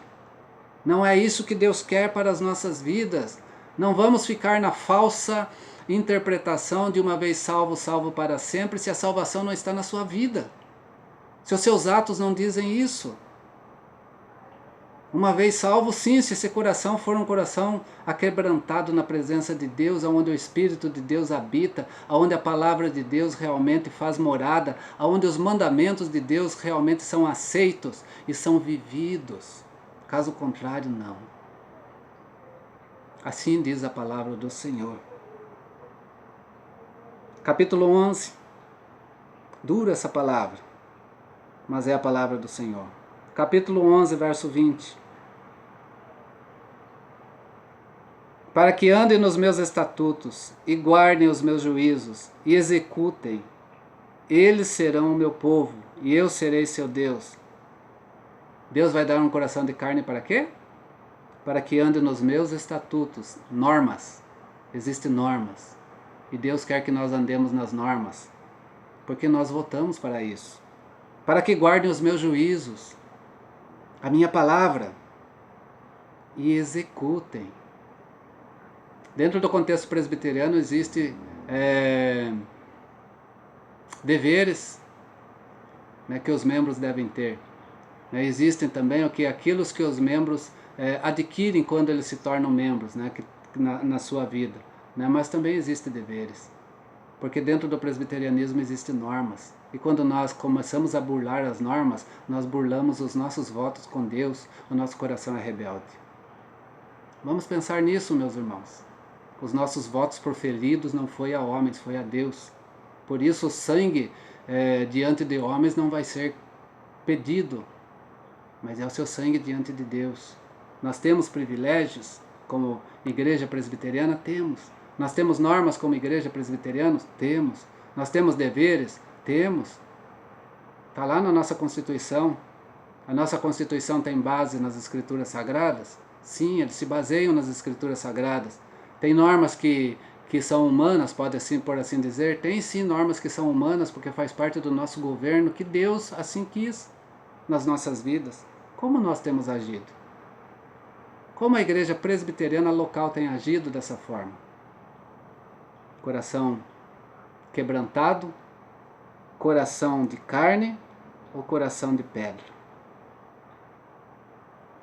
Não é isso que Deus quer para as nossas vidas. Não vamos ficar na falsa interpretação de uma vez salvo, salvo para sempre, se a salvação não está na sua vida. Se os seus atos não dizem isso. Uma vez salvo, sim, se esse coração for um coração aquebrantado na presença de Deus, onde o Espírito de Deus habita, onde a palavra de Deus realmente faz morada, onde os mandamentos de Deus realmente são aceitos e são vividos. Caso contrário, não. Assim diz a palavra do Senhor. Capítulo 11. Dura essa palavra, mas é a palavra do Senhor. Capítulo 11, verso 20. Para que andem nos meus estatutos, e guardem os meus juízos, e executem, eles serão o meu povo, e eu serei seu Deus. Deus vai dar um coração de carne para quê? Para que andem nos meus estatutos, normas. Existem normas. E Deus quer que nós andemos nas normas, porque nós votamos para isso. Para que guardem os meus juízos, a minha palavra, e executem. Dentro do contexto presbiteriano existe deveres, que os membros devem ter. Existem também aquilo que os membros adquirem quando eles se tornam membros, na sua vida. Mas também existem deveres, porque dentro do presbiterianismo existem normas. E quando nós começamos a burlar as normas, nós burlamos os nossos votos com Deus, o nosso coração é rebelde. Vamos pensar nisso, meus irmãos. Os nossos votos proferidos não foi a homens, foi a Deus. Por isso o sangue diante de homens não vai ser pedido, mas é o seu sangue diante de Deus. Nós temos privilégios como igreja presbiteriana? Temos. Nós temos normas como igreja presbiteriana? Temos. Nós temos deveres? Temos. Está lá na nossa Constituição. A nossa Constituição tem base nas Escrituras Sagradas? Sim, eles se baseiam nas Escrituras Sagradas. Tem normas que são humanas, pode assim por assim dizer? Tem sim normas que são humanas, porque faz parte do nosso governo, que Deus assim quis nas nossas vidas. Como nós temos agido? Como a igreja presbiteriana local tem agido dessa forma? Coração quebrantado, coração de carne ou coração de pedra?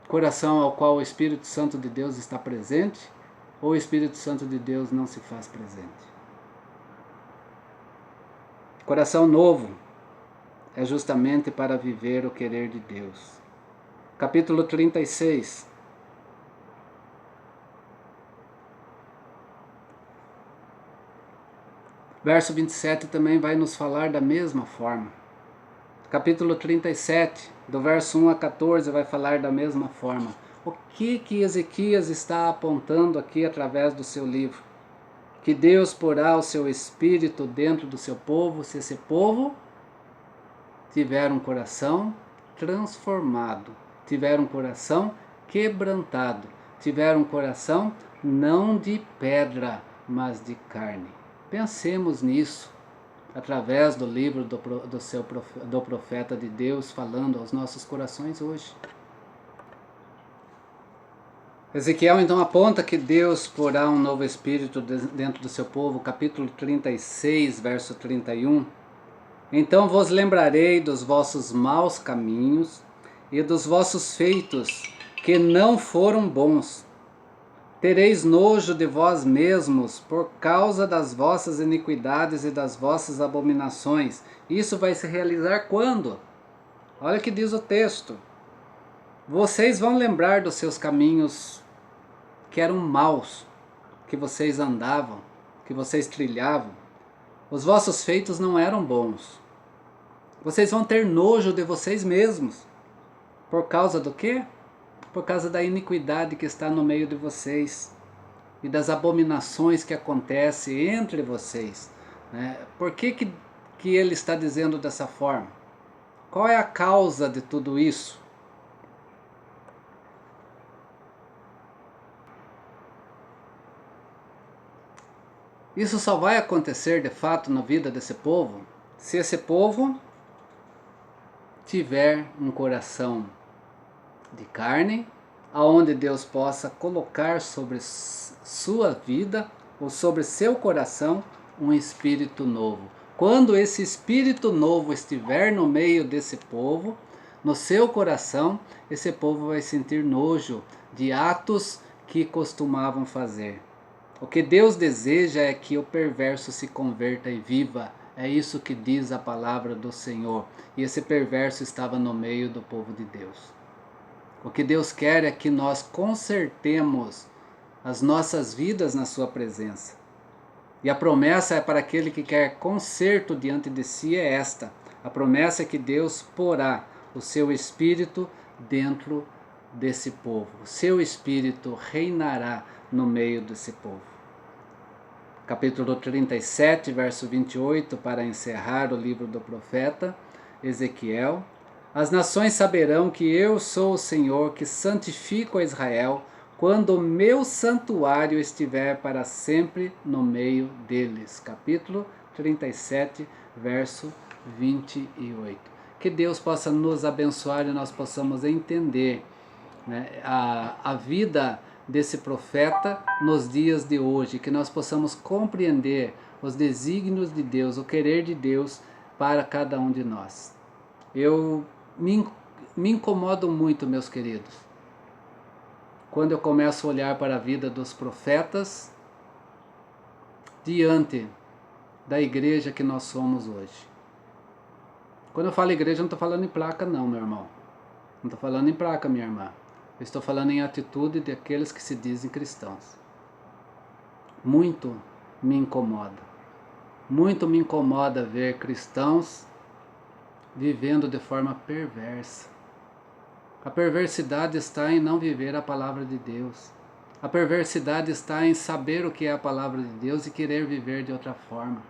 Coração ao qual o Espírito Santo de Deus está presente ou o Espírito Santo de Deus não se faz presente? Coração novo é justamente para viver o querer de Deus. Capítulo 36. Verso 27 também vai nos falar da mesma forma. Capítulo 37, do verso 1 a 14, vai falar da mesma forma. O que Ezequias está apontando aqui através do seu livro? Que Deus porá o seu espírito dentro do seu povo, se esse povo tiver um coração transformado, tiver um coração quebrantado, tiver um coração não de pedra, mas de carne. Pensemos nisso, através do livro do profeta de Deus, falando aos nossos corações hoje. Ezequiel então aponta que Deus porá um novo espírito dentro do seu povo, capítulo 36, verso 31. Então vos lembrarei dos vossos maus caminhos e dos vossos feitos, que não foram bons. Tereis nojo de vós mesmos por causa das vossas iniquidades e das vossas abominações. Isso vai se realizar quando? Olha o que diz o texto. Vocês vão lembrar dos seus caminhos que eram maus, que vocês andavam, que vocês trilhavam. Os vossos feitos não eram bons. Vocês vão ter nojo de vocês mesmos. Por causa do quê? Por causa da iniquidade que está no meio de vocês e das abominações que acontecem entre vocês. Por que ele está dizendo dessa forma? Qual é a causa de tudo isso? Isso só vai acontecer de fato na vida desse povo se esse povo tiver um coração de carne, aonde Deus possa colocar sobre sua vida ou sobre seu coração um espírito novo. Quando esse espírito novo estiver no meio desse povo, no seu coração, esse povo vai sentir nojo de atos que costumavam fazer. O que Deus deseja é que o perverso se converta e viva. É isso que diz a palavra do Senhor. E esse perverso estava no meio do povo de Deus. O que Deus quer é que nós consertemos as nossas vidas na sua presença. E a promessa é para aquele que quer conserto diante de si é esta. A promessa é que Deus porá o seu espírito dentro desse povo. O seu espírito reinará no meio desse povo. Capítulo 37, verso 28, para encerrar o livro do profeta Ezequiel. As nações saberão que eu sou o Senhor, que santifico a Israel, quando o meu santuário estiver para sempre no meio deles. Capítulo 37, verso 28. Que Deus possa nos abençoar e nós possamos entender a vida desse profeta nos dias de hoje, que nós possamos compreender os desígnios de Deus, o querer de Deus para cada um de nós. Eu me incomodo muito, meus queridos, quando eu começo a olhar para a vida dos profetas diante da igreja que nós somos hoje. Quando eu falo igreja, eu não estou falando em placa não, meu irmão. Não estou falando em placa, minha irmã. Eu estou falando em atitude daqueles que se dizem cristãos. Muito me incomoda. Muito me incomoda ver cristãos vivendo de forma perversa. A perversidade está em não viver a palavra de Deus. A perversidade está em saber o que é a palavra de Deus e querer viver de outra forma.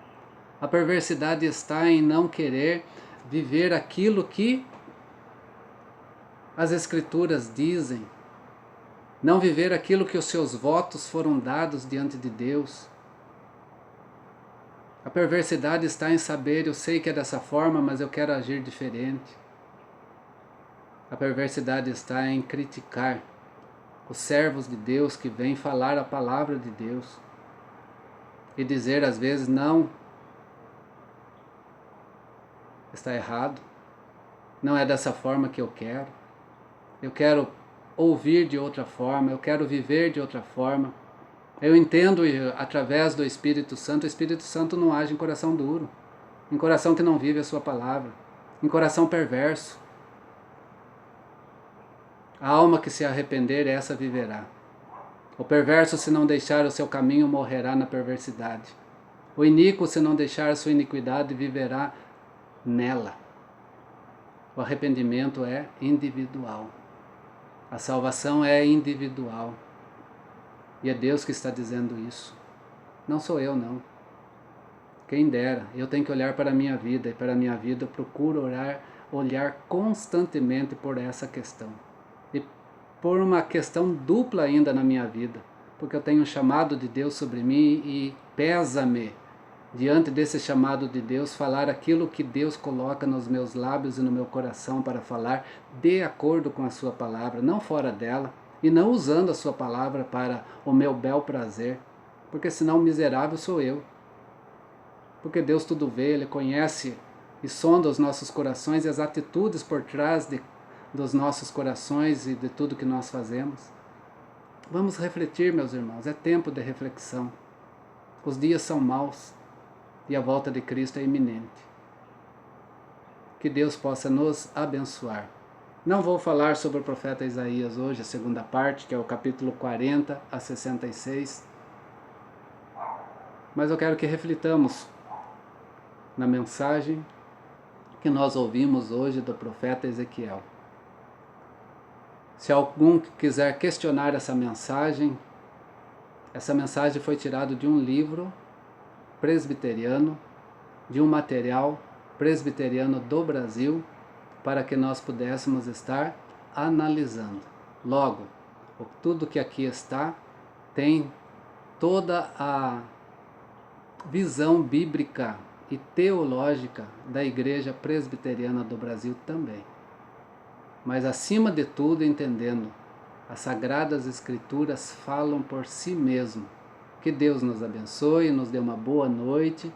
A perversidade está em não querer viver aquilo que as Escrituras dizem, não viver aquilo que os seus votos foram dados diante de Deus. A perversidade está em saber, eu sei que é dessa forma, mas eu quero agir diferente. A perversidade está em criticar os servos de Deus que vêm falar a palavra de Deus e dizer às vezes não, está errado, não é dessa forma que eu quero ouvir de outra forma, eu quero viver de outra forma. Eu entendo através do Espírito Santo, o Espírito Santo não age em coração duro, em coração que não vive a sua palavra, em coração perverso. A alma que se arrepender, essa viverá. O perverso, se não deixar o seu caminho, morrerá na perversidade. O iníquo, se não deixar a sua iniquidade, viverá nela. O arrependimento é individual. A salvação é individual. E é Deus que está dizendo isso. Não sou eu, não. Quem dera. Eu tenho que olhar para a minha vida. E para a minha vida eu procuro olhar constantemente por essa questão. E por uma questão dupla ainda na minha vida. Porque eu tenho um chamado de Deus sobre mim e pesa-me, diante desse chamado de Deus, falar aquilo que Deus coloca nos meus lábios e no meu coração para falar de acordo com a sua palavra, não fora dela, e não usando a sua palavra para o meu bel prazer, porque senão miserável sou eu. Porque Deus tudo vê, Ele conhece e sonda os nossos corações e as atitudes por trás dos nossos corações e de tudo que nós fazemos. Vamos refletir, meus irmãos, é tempo de reflexão. Os dias são maus e a volta de Cristo é iminente. Que Deus possa nos abençoar. Não vou falar sobre o profeta Isaías hoje, a segunda parte, que é o capítulo 40 a 66, mas eu quero que reflitamos na mensagem que nós ouvimos hoje do profeta Ezequiel. Se algum quiser questionar essa mensagem foi tirada de um livro presbiteriano, de um material presbiteriano do Brasil, para que nós pudéssemos estar analisando. Logo, tudo que aqui está tem toda a visão bíblica e teológica da Igreja Presbiteriana do Brasil também. Mas acima de tudo entendendo, as Sagradas Escrituras falam por si mesmo. Que Deus nos abençoe, nos dê uma boa noite,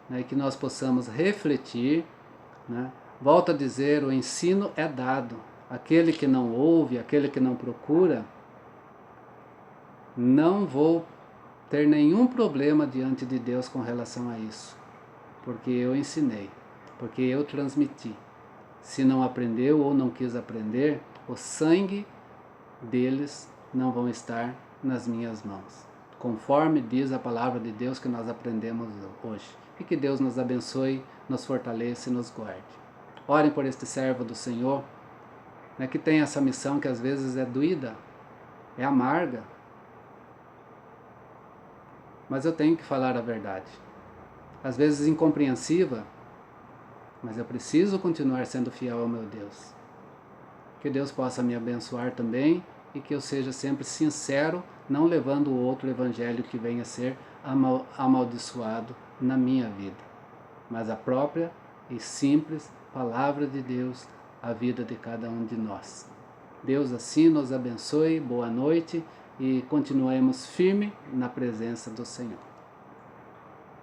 né, que nós possamos refletir, né? Volto a dizer, o ensino é dado. Aquele que não ouve, aquele que não procura, não vou ter nenhum problema diante de Deus com relação a isso. Porque eu ensinei, porque eu transmiti. Se não aprendeu ou não quis aprender, o sangue deles não vão estar nas minhas mãos. Conforme diz a palavra de Deus que nós aprendemos hoje. E que Deus nos abençoe, nos fortaleça e nos guarde. Orem por este servo do Senhor, né, que tem essa missão que às vezes é doída, é amarga. Mas eu tenho que falar a verdade. Às vezes incompreensiva, mas eu preciso continuar sendo fiel ao meu Deus. Que Deus possa me abençoar também e que eu seja sempre sincero, não levando o outro evangelho que venha a ser amaldiçoado na minha vida, mas a própria e simples palavra de Deus, a vida de cada um de nós. Deus assim nos abençoe, boa noite e continuemos firme na presença do Senhor.